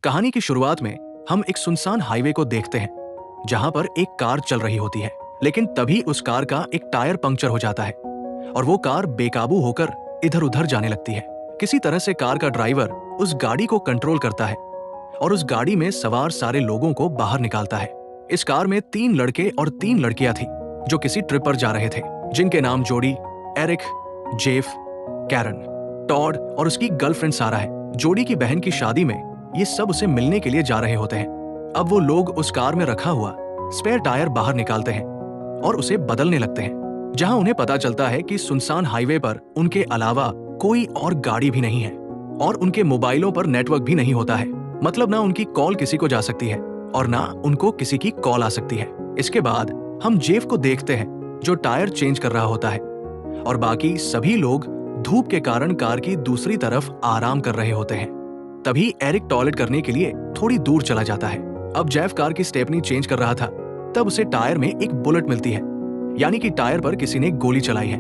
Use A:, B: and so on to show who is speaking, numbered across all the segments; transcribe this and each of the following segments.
A: कहानी की शुरुआत में हम एक सुनसान हाईवे को देखते हैं जहां पर एक कार चल रही होती है, लेकिन तभी उस कार का एक टायर पंक्चर हो जाता है और वो कार बेकाबू होकर इधर उधर जाने लगती है। किसी तरह से कार का ड्राइवर उस गाड़ी को कंट्रोल करता है और उस गाड़ी में सवार सारे लोगों को बाहर निकालता है। इस कार में 3 लड़के और 3 लड़कियां थी जो किसी ट्रिप पर जा रहे थे, जिनके नाम जोडी, एरिक, जेफ, कैरन, टॉड और उसकी गर्लफ्रेंड सारा है। जोडी की बहन की शादी में ये सब उसे मिलने के लिए जा रहे होते हैं। अब वो लोग उस कार में रखा हुआ स्पेयर टायर बाहर निकालते हैं और उसे बदलने लगते हैं, जहां उन्हें पता चलता है कि सुनसान हाईवे पर उनके अलावा कोई और गाड़ी भी नहीं है और उनके मोबाइलों पर नेटवर्क भी नहीं होता है। मतलब ना उनकी कॉल किसी को जा सकती है और ना उनको किसी की कॉल आ सकती है। इसके बाद हम जेफ को देखते हैं जो टायर चेंज कर रहा होता है और बाकी सभी लोग धूप के कारण कार की दूसरी तरफ आराम कर रहे होते हैं। तभी एरिक टॉयलेट करने के लिए थोड़ी दूर चला जाता है। अब जेफ कार की स्टेपनी चेंज कर रहा था, तब उसे टायर में एक बुलेट मिलती है, यानी कि टायर पर किसी ने गोली चलाई है।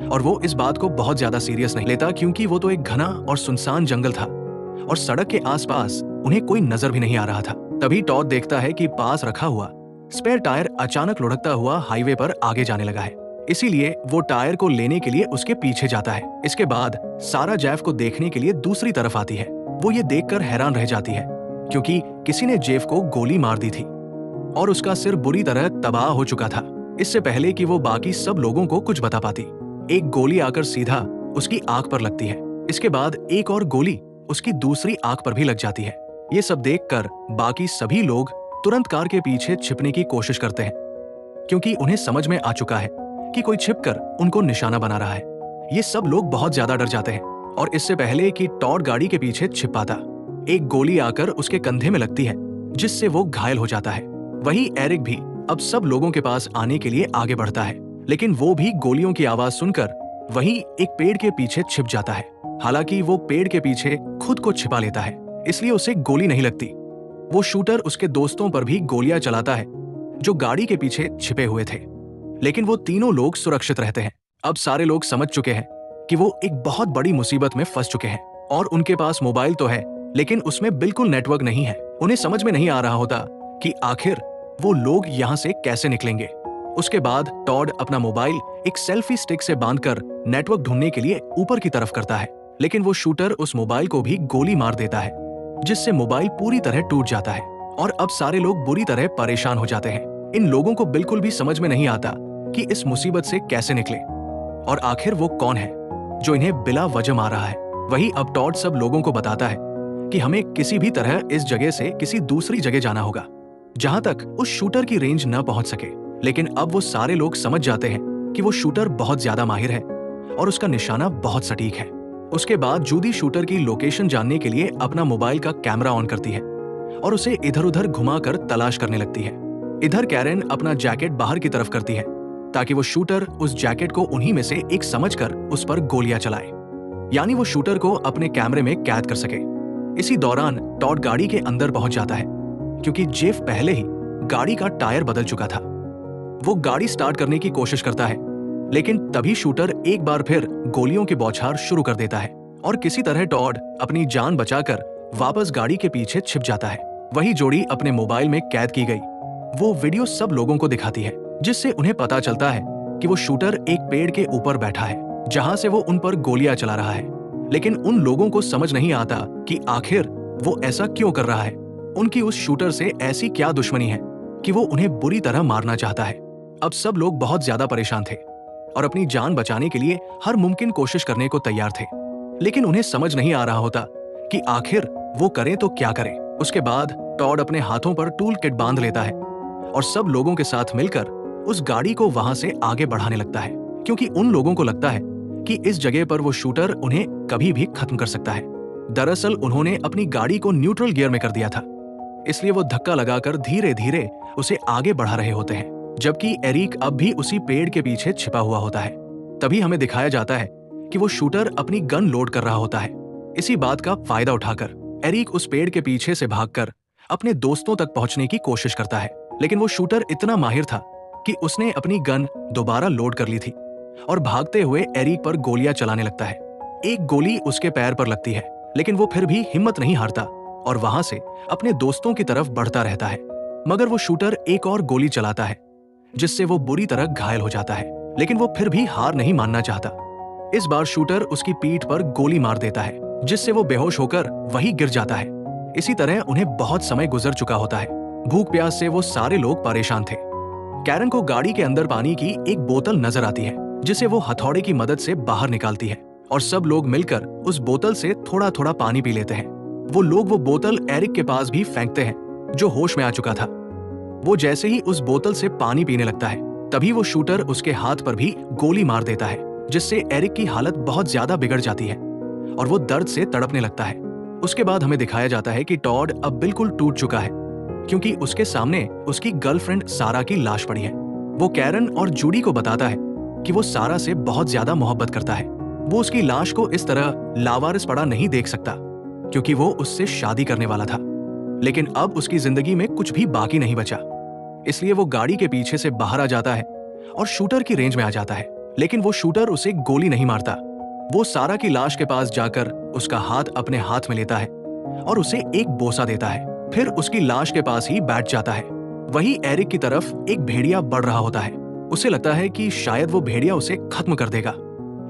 A: और वो इस बात को बहुत ज्यादा सीरियस नहीं लेता क्योंकि वो तो एक घना और सुनसान जंगल था और सड़क के आसपास उन्हें कोई नजर भी नहीं आ रहा था। तभी टॉड देखता है कि पास रखा हुआ स्पेयर टायर अचानक लुढ़कता हुआ हाईवे पर आगे जाने लगा है, इसीलिए वो टायर को लेने के लिए उसके पीछे जाता है। इसके बाद सारा जेफ को देखने के लिए दूसरी तरफ आती है। वो ये देखकर हैरान रह जाती है क्योंकि किसी ने जेफ को गोली मार दी थी और उसका सिर बुरी तरह तबाह हो चुका था, इससे पहले कि वो बाकी सब लोगों को कुछ बता पाती। एक गोली आकर सीधा उसकी आंख पर लगती है। इसके बाद एक और गोली उसकी दूसरी आंख पर भी लग जाती है। ये सब देखकर बाकी सभी लोग तुरंत कार के पीछे छिपने की कोशिश करते हैं क्योंकि उन्हें समझ में आ चुका है कि कोई छिपकर उनको निशाना बना रहा है। ये सब लोग बहुत ज्यादा डर जाते हैं और इससे पहले कि टॉड गाड़ी के पीछे छिप पाता, एक गोली आकर उसके कंधे में लगती है जिससे वो घायल हो जाता है। वहीं एरिक भी अब सब लोगों के पास आने के लिए आगे बढ़ता है, लेकिन वो भी गोलियों की आवाज सुनकर वहीं एक पेड़ के पीछे छिप जाता है। हालांकि वो पेड़ के पीछे खुद को छिपा लेता है, इसलिए उसे गोली नहीं लगती। वो शूटर उसके दोस्तों पर भी गोलियां चलाता है जो गाड़ी के पीछे छिपे हुए थे, लेकिन वो तीनों लोग सुरक्षित रहते हैं। अब सारे लोग समझ चुके हैं कि वो एक बहुत बड़ी मुसीबत में फंस चुके हैं और उनके पास मोबाइल तो है लेकिन उसमें बिल्कुल नेटवर्क नहीं है। उन्हें समझ में नहीं आ रहा होता कि आखिर वो लोग यहाँ से कैसे निकलेंगे। उसके बाद टॉड अपना मोबाइल एक सेल्फी स्टिक से बांधकर नेटवर्क ढूंढने के लिए ऊपर की तरफ करता है, लेकिन वो शूटर उस मोबाइल को भी गोली मार देता है जिससे मोबाइल पूरी तरह टूट जाता है और अब सारे लोग बुरी तरह परेशान हो जाते हैं। इन लोगों को बिल्कुल भी समझ में नहीं आता कि इस मुसीबत से कैसे निकले और आखिर वो कौन है जो इन्हें बिला वजह मार रहा है। वही अब टॉड सब लोगों को बताता है कि हमें किसी भी तरह इस जगह से किसी दूसरी जगह जाना होगा जहां तक उस शूटर की रेंज न पहुंच सके। लेकिन अब वो सारे लोग समझ जाते हैं कि वो शूटर बहुत ज्यादा माहिर है और उसका निशाना बहुत सटीक है। उसके बाद जूदी शूटर की लोकेशन जानने के लिए अपना मोबाइल का कैमरा ऑन करती है और उसे इधर उधर घुमाकर तलाश करने लगती है। इधर कैरन अपना जैकेट बाहर की तरफ करती है ताकि वो शूटर उस जैकेट को उन्हीं में से एक समझकर उस पर गोलियां चलाए, यानी वो शूटर को अपने कैमरे में कैद कर सके। इसी दौरान टॉड गाड़ी के अंदर पहुंच जाता है क्योंकि जेफ पहले ही गाड़ी का टायर बदल चुका था। वो गाड़ी स्टार्ट करने की कोशिश करता है, लेकिन तभी शूटर एक बार फिर गोलियों की बौछार शुरू कर देता है और किसी तरह टॉड अपनी जान बचाकर वापस गाड़ी के पीछे छिप जाता है। वही जोड़ी अपने मोबाइल में कैद की गई वो वीडियो सब लोगों को दिखाती है, जिससे उन्हें पता चलता है कि वो शूटर एक पेड़ के ऊपर बैठा है जहां से वो उन पर गोलियां चला रहा है। लेकिन उन लोगों को समझ नहीं आता कि आखिर वो ऐसा क्यों कर रहा है। उनकी उस शूटर से ऐसी क्या दुश्मनी है कि वो उन्हें बुरी तरह मारना चाहता है। अब सब लोग बहुत ज्यादा परेशान थे और अपनी जान बचाने के लिए हर मुमकिन कोशिश करने को तैयार थे, लेकिन उन्हें समझ नहीं आ रहा होता कि आखिर वो करें तो क्या करें। उसके बाद टॉड अपने हाथों पर टूल किट बांध लेता है और सब लोगों के साथ मिलकर उस गाड़ी को वहां से आगे बढ़ाने लगता है क्योंकि उन लोगों को लगता है कि इस जगह पर वो शूटर उन्हें कभी भी खत्म कर सकता है। दरअसल उन्होंने अपनी गाड़ी को न्यूट्रल गियर में कर दिया था, इसलिए वो धक्का लगाकर धीरे धीरे उसे आगे बढ़ा रहे होते हैं, जबकि एरिक अब भी उसी पेड़ के पीछे छिपा हुआ होता है। तभी हमें दिखाया जाता है कि वो शूटर अपनी गन लोड कर रहा होता है। इसी बात का फायदा उठाकर एरिक उस पेड़ के पीछे से भागकर अपने दोस्तों तक पहुंचने की कोशिश करता है, लेकिन वो शूटर इतना माहिर था कि उसने अपनी गन दोबारा लोड कर ली थी और भागते हुए एरिक पर गोलियां चलाने लगता है। एक गोली उसके पैर पर लगती है, लेकिन वो फिर भी हिम्मत नहीं हारता और वहां से अपने दोस्तों की तरफ बढ़ता रहता है। मगर वो शूटर एक और गोली चलाता है जिससे वो बुरी तरह घायल हो जाता है, लेकिन वो फिर भी हार नहीं मानना चाहता। इस बार शूटर उसकी पीठ पर गोली मार देता है जिससे वो बेहोश होकर वहीं गिर जाता है। इसी तरह उन्हें बहुत समय गुजर चुका होता है। भूख प्यास से वो सारे लोग परेशान थे। कैरन को गाड़ी के अंदर पानी की एक बोतल नजर आती है जिसे वो हथौड़े की मदद से बाहर निकालती है और सब लोग मिलकर उस बोतल से थोड़ा थोड़ा पानी पी लेते हैं। वो लोग वो बोतल एरिक के पास भी फेंकते हैं जो होश में आ चुका था। वो जैसे ही उस बोतल से पानी पीने लगता है तभी वो शूटर उसके हाथ पर भी गोली मार देता है जिससे एरिक की हालत बहुत ज्यादा बिगड़ जाती है और वो दर्द से तड़पने लगता है। उसके बाद हमें दिखाया जाता है कि टॉड अब बिल्कुल टूट चुका है क्योंकि उसके सामने उसकी गर्लफ्रेंड सारा की लाश पड़ी है। वो कैरन और जूडी को बताता है कि वो सारा से बहुत ज्यादा मोहब्बत करता है। वो उसकी लाश को इस तरह लावारिस पड़ा नहीं देख सकता क्योंकि वो उससे शादी करने वाला था, लेकिन अब उसकी जिंदगी में कुछ भी बाकी नहीं बचा। इसलिए वो गाड़ी के पीछे से बाहर आ जाता है और शूटर की रेंज में आ जाता है, लेकिन वो शूटर उसे गोली नहीं मारता। वो सारा की लाश के पास जाकर उसका हाथ अपने हाथ में लेता है और उसे एक बोसा देता है, फिर उसकी लाश के पास ही बैठ जाता है। वहीं एरिक की तरफ एक भेड़िया बढ़ रहा होता है। उसे लगता है कि शायद वो भेड़िया उसे खत्म कर देगा,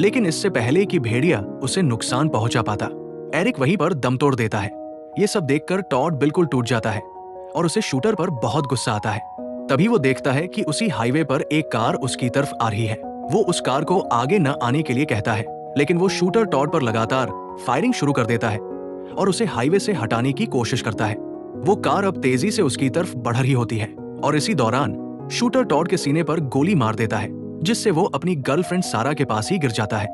A: लेकिन इससे पहले कि भेड़िया उसे नुकसान पहुंचा पाता, एरिक वहीं पर दम तोड़ देता है। ये सब देखकर टॉड बिल्कुल टूट जाता है और उसे शूटर पर बहुत गुस्सा आता है। तभी वो देखता है कि उसी हाईवे पर एक कार उसकी तरफ आ रही है। वो उस कार को आगे न आने के लिए कहता है, लेकिन वो शूटर टॉड पर लगातार फायरिंग शुरू कर देता है और उसे हाईवे से हटाने की कोशिश करता है। वो कार अब तेजी से उसकी तरफ बढ़ रही होती है और इसी दौरान शूटर टॉड के सीने पर गोली मार देता है जिससे वो अपनी गर्लफ्रेंड सारा के पास ही गिर जाता है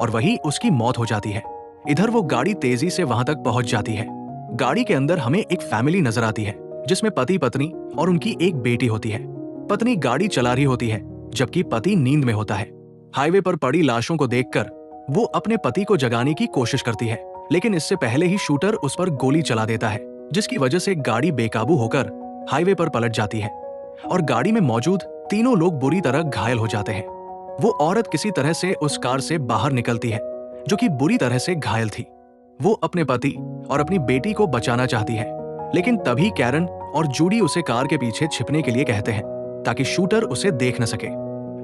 A: और वहीं उसकी मौत हो जाती है। इधर वो गाड़ी तेजी से वहां तक पहुंच जाती है। गाड़ी के अंदर हमें एक फैमिली नजर आती है जिसमें पति पत्नी और उनकी एक बेटी होती है। पत्नी गाड़ी चला रही होती है जबकि पति नींद में होता है। हाईवे पर पड़ी लाशों को देखकर वो अपने पति को जगाने की कोशिश करती है, लेकिन इससे पहले ही शूटर उस पर गोली चला देता है जिसकी वजह से गाड़ी बेकाबू होकर हाईवे पर पलट जाती है और गाड़ी में मौजूद तीनों लोग बुरी तरह घायल हो जाते हैं। वो औरत किसी तरह से उस कार से बाहर निकलती है जो कि बुरी तरह से घायल थी। वो अपने पति और अपनी बेटी को बचाना चाहती है, लेकिन तभी कैरन और जूडी उसे कार के पीछे छिपने के लिए कहते हैं ताकि शूटर उसे देख न सके,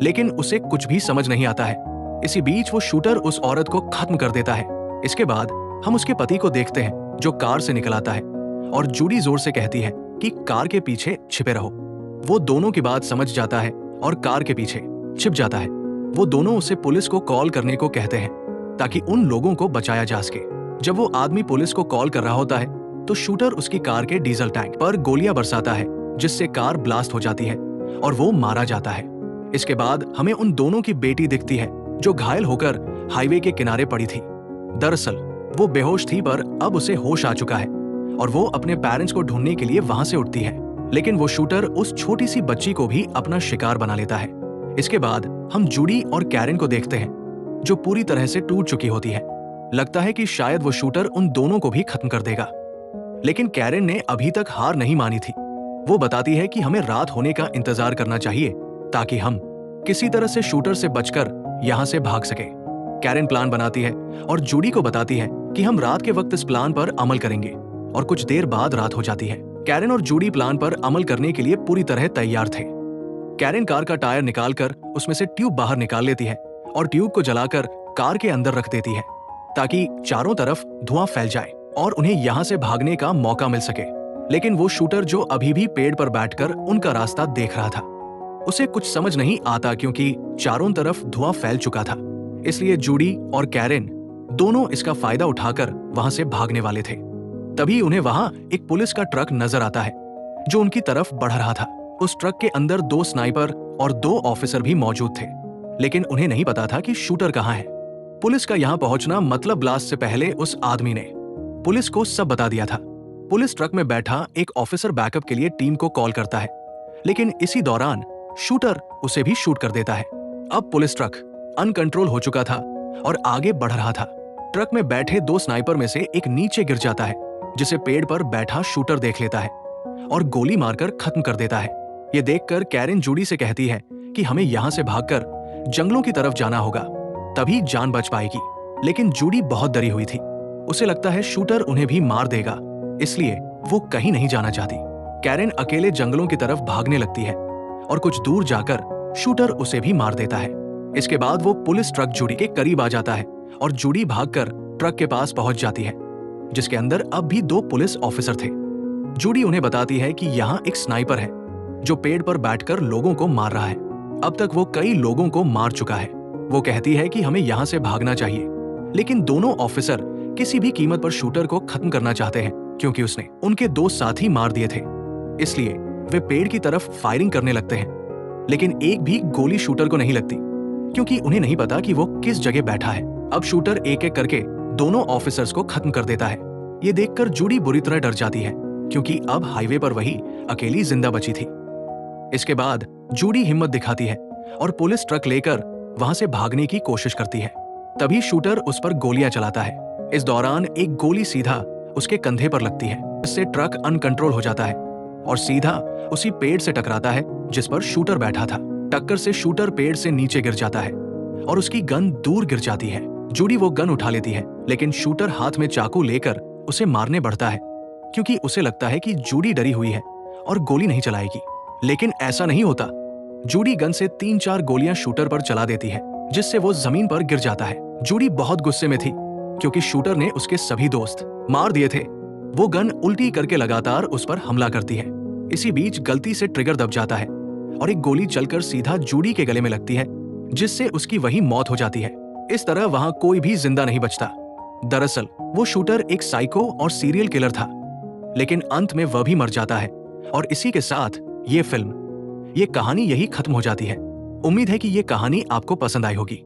A: लेकिन उसे कुछ भी समझ नहीं आता है। इसी बीच वो शूटर उस औरत को खत्म कर देता है। इसके बाद हम उसके पति को देखते हैं जो कार से निकल आता है और जूडी जोर से कहती है कि कार के पीछे छिपे रहो। वो दोनों की बात समझ जाता है और कार के पीछे छिप जाता है। वो दोनों उसे पुलिस को कॉल करने को कहते हैं ताकि उन लोगों को बचाया जा सके। जब वो आदमी पुलिस को कॉल कर रहा होता है तो शूटर उसकी कार के डीजल टैंक पर गोलियां बरसाता है जिससे कार ब्लास्ट हो जाती है और वो मारा जाता है। इसके बाद हमें उन दोनों की बेटी दिखती है जो घायल होकर हाईवे के किनारे पड़ी थी। दरअसल वो बेहोश थी पर अब उसे होश आ चुका है और वो अपने पेरेंट्स को ढूंढने के लिए वहां से उठती है, लेकिन वो शूटर उस छोटी सी बच्ची को भी अपना शिकार बना लेता है। इसके बाद हम जूडी और कैरन को देखते हैं जो पूरी तरह से टूट चुकी होती है। लगता है कि शायद वो शूटर उन दोनों को भी खत्म कर देगा, लेकिन कैरन ने अभी तक हार नहीं मानी थी। वो बताती है कि हमें रात होने का इंतजार करना चाहिए ताकि हम किसी तरह से शूटर से बचकर यहाँ से भाग सके। कैरन प्लान बनाती है और जूडी को बताती है कि हम रात के वक्त इस प्लान पर अमल करेंगे और कुछ देर बाद रात हो जाती है। कैरन और जूडी प्लान पर अमल करने के लिए पूरी तरह तैयार थे। कैरन कार का टायर निकालकर उसमें से ट्यूब बाहर निकाल लेती है और ट्यूब को जलाकर कार के अंदर रख देती है ताकि चारों तरफ धुआं फैल जाए और उन्हें यहाँ से भागने का मौका मिल सके। लेकिन वो शूटर जो अभी भी पेड़ पर बैठकर उनका रास्ता देख रहा था, उसे कुछ समझ नहीं आता क्योंकि चारों तरफ धुआं फैल चुका था। इसलिए जूडी और कैरन दोनों इसका फायदा उठाकर वहां से भागने वाले थे। तभी उन्हें वहां एक पुलिस का ट्रक नजर आता है जो उनकी तरफ बढ़ रहा था। उस ट्रक के अंदर 2 स्नाइपर और 2 ऑफिसर भी मौजूद थे, लेकिन उन्हें नहीं पता था कि शूटर कहाँ है। पुलिस का यहाँ पहुंचना मतलब ब्लास्ट से पहले उस आदमी ने पुलिस को सब बता दिया था। पुलिस ट्रक में बैठा एक ऑफिसर बैकअप के लिए टीम को कॉल करता है, लेकिन इसी दौरान शूटर उसे भी शूट कर देता है। अब पुलिस ट्रक अनकंट्रोल हो चुका था और आगे बढ़ रहा था। ट्रक में बैठे 2 स्नाइपर में से एक नीचे गिर जाता है जिसे पेड़ पर बैठा शूटर देख लेता है और गोली मारकर खत्म कर देता है। ये देखकर कैरन जूडी से कहती है कि हमें यहाँ से भागकर जंगलों की तरफ जाना होगा, तभी जान बच पाएगी। लेकिन जूडी बहुत डरी हुई थी। उसे लगता है शूटर उन्हें भी मार देगा, इसलिए वो कहीं नहीं जाना चाहती। कैरेन अकेले जंगलों की तरफ भागने लगती है और कुछ दूर जाकर शूटर उसे भी मार देता है। इसके बाद वो पुलिस ट्रक जूडी के करीब आ जाता है और जूडी भागकर ट्रक के पास पहुंच जाती है, जिसके अंदर अब भी 2 पुलिस ऑफिसर थे। जूडी उन्हें बताती है कि यहाँ एक स्नाइपर है जो पेड़ पर बैठकर लोगों को मार रहा है। अब तक वो कई लोगों को मार चुका है। वो कहती है कि हमें यहाँ से भागना चाहिए, लेकिन दोनों ऑफिसर किसी भी कीमत पर शूटर को खत्म करना चाहते हैं क्योंकि उसने उनके 2 साथी मार दिए थे। इसलिए वे पेड़ की तरफ फायरिंग करने लगते हैं, लेकिन एक भी गोली शूटर को नहीं लगती क्योंकि उन्हें नहीं पता कि वो किस जगह बैठा है। अब शूटर एक एक करके दोनों ऑफिसर्स को खत्म कर देता है। ये देखकर जूडी बुरी तरह डर जाती है क्योंकि अब हाईवे पर वही अकेली जिंदा बची थी। इसके बाद जूडी हिम्मत दिखाती है और पुलिस ट्रक लेकर वहां से भागने की कोशिश करती है। तभी शूटर उस पर गोलियां चलाता है। इस दौरान एक गोली सीधा उसके कंधे पर लगती है, इससे ट्रक अनकंट्रोल हो जाता है और सीधा उसी पेड़ से टकराता है जिस पर शूटर बैठा था। टक्कर से शूटर पेड़ से नीचे गिर जाता है और उसकी गन दूर गिर जाती है। जूडी वो गन उठा लेती है, लेकिन शूटर हाथ में चाकू लेकर उसे मारने बढ़ता है क्योंकि उसे लगता है कि जूडी डरी हुई है और गोली नहीं चलाएगी। लेकिन ऐसा नहीं होता। जूडी गन से 3-4 गोलियां शूटर पर चला देती है, जिससे वो जमीन पर गिर जाता है। जूडी बहुत गुस्से में थी क्योंकि शूटर ने उसके सभी दोस्त मार दिए थे। वो गन उल्टी करके लगातार उस पर हमला करती है। इसी बीच गलती से ट्रिगर दब जाता है और एक गोली चलकर सीधा जूडी के गले में लगती है, जिससे उसकी वही मौत हो जाती है। इस तरह वहां कोई भी जिंदा नहीं बचता। दरअसल वो शूटर एक साइको और सीरियल किलर था, लेकिन अंत में वह भी मर जाता है और इसी के साथ ये कहानी यही खत्म हो जाती है। उम्मीद है कि ये कहानी आपको पसंद आई होगी।